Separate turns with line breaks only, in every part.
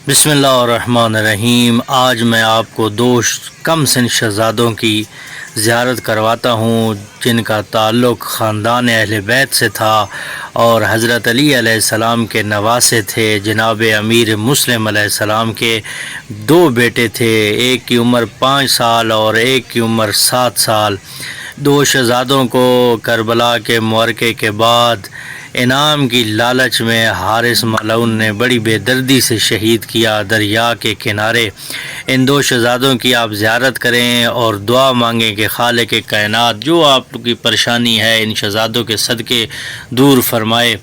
بسم اللہ الرحمن الرحیم۔ آج میں آپ کو دو کم سن شہزادوں کی زیارت کرواتا ہوں جن کا تعلق خاندان اہل بیت سے تھا اور حضرت علی علیہ السلام کے نواسے تھے۔ جناب امیر مسلم علیہ السلام کے دو بیٹے تھے، ایک کی عمر 5 سال اور ایک کی عمر 7 سال۔ دو شہزادوں کو کربلا کے معرکے کے بعد انعام کی لالچ میں حارث ملعون نے بڑی بے دردی سے شہید کیا دریا کے کنارے۔ ان دو شہزادوں کی آپ زیارت کریں اور دعا مانگیں کہ خالق کائنات جو آپ کی پریشانی ہے ان شہزادوں کے صدقے دور فرمائے،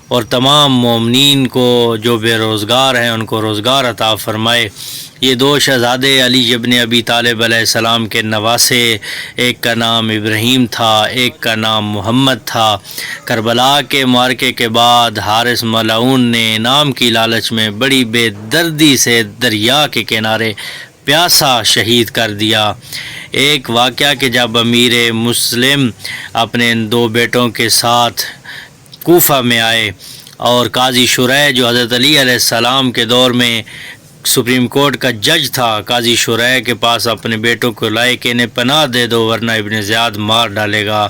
اور تمام مومنین کو جو بے روزگار ہیں ان کو روزگار عطا فرمائے۔ یہ دو شہزادے علی ابن ابی طالب علیہ السلام کے نواسے، ایک کا نام ابراہیم تھا، ایک کا نام محمد تھا۔ کربلا کے معرکے کے بعد حارث ملعون نے انعام کی لالچ میں بڑی بے دردی سے دریا کے کنارے پیاسا شہید کر دیا۔ ایک واقعہ کہ جب امیر مسلم اپنے ان دو بیٹوں کے ساتھ کوفہ میں آئے اور قاضی شریح جو حضرت علی علیہ السلام کے دور میں سپریم کورٹ کا جج تھا، قاضی شریح کے پاس اپنے بیٹوں کو لائے کہ انہیں پناہ دے دو ورنہ ابن زیاد مار ڈالے گا،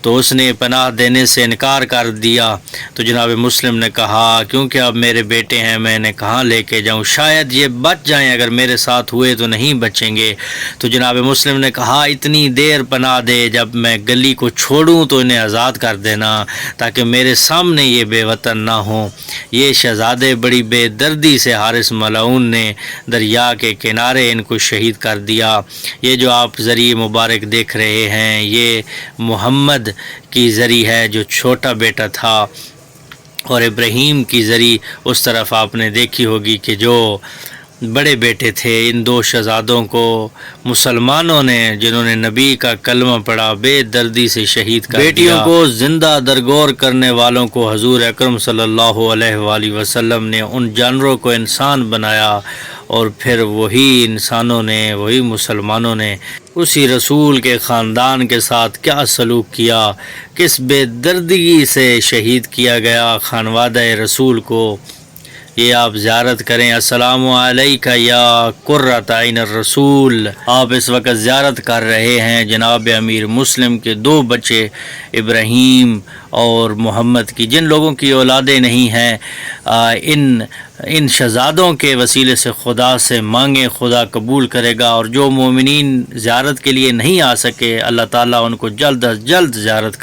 تو اس نے پناہ دینے سے انکار کر دیا۔ تو جناب مسلم نے کہا کیونکہ اب میرے بیٹے ہیں میں انہیں کہاں لے کے جاؤں، شاید یہ بچ جائیں، اگر میرے ساتھ ہوئے تو نہیں بچیں گے۔ تو جناب مسلم نے کہا اتنی دیر پناہ دے، جب میں گلی کو چھوڑوں تو انہیں آزاد کر دینا تاکہ میرے سامنے یہ بے وطن نہ ہوں۔ یہ شہزادے بڑی بے دردی سے حارث ملعون نے دریا کے کنارے ان کو شہید کر دیا۔ یہ جو آپ ذریعہ مبارک دیکھ رہے ہیں یہ محمد کی زری ہے جو چھوٹا بیٹا تھا، اور ابراہیم کی زری اس طرف آپ نے دیکھی ہوگی کہ جو بڑے بیٹے تھے۔ ان دو شہزادوں کو مسلمانوں نے جنہوں نے نبی کا کلمہ پڑھا بے دردی سے شہید کر دیا۔ بیٹیوں کو زندہ درگور کرنے والوں کو حضور اکرم صلی اللہ علیہ وآلہ وسلم نے ان جانوروں کو انسان بنایا، اور پھر وہی انسانوں نے وہی مسلمانوں نے اسی رسول کے خاندان کے ساتھ کیا سلوک کیا، کس بے دردگی سے شہید کیا گیا خانوادہ رسول کو۔ یہ آپ زیارت کریں۔ السلام علیکہ یا قرۃ عین الرسول۔ آپ اس وقت زیارت کر رہے ہیں جناب امیر مسلم کے دو بچے ابراہیم اور محمد کی، جن لوگوں کی اولادیں نہیں ہیں ان شہزادوں کے وسیلے سے خدا سے مانگیں، خدا قبول کرے گا، اور جو مومنین زیارت کے لیے نہیں آ سکے اللہ تعالیٰ ان کو جلد از جلد زیارت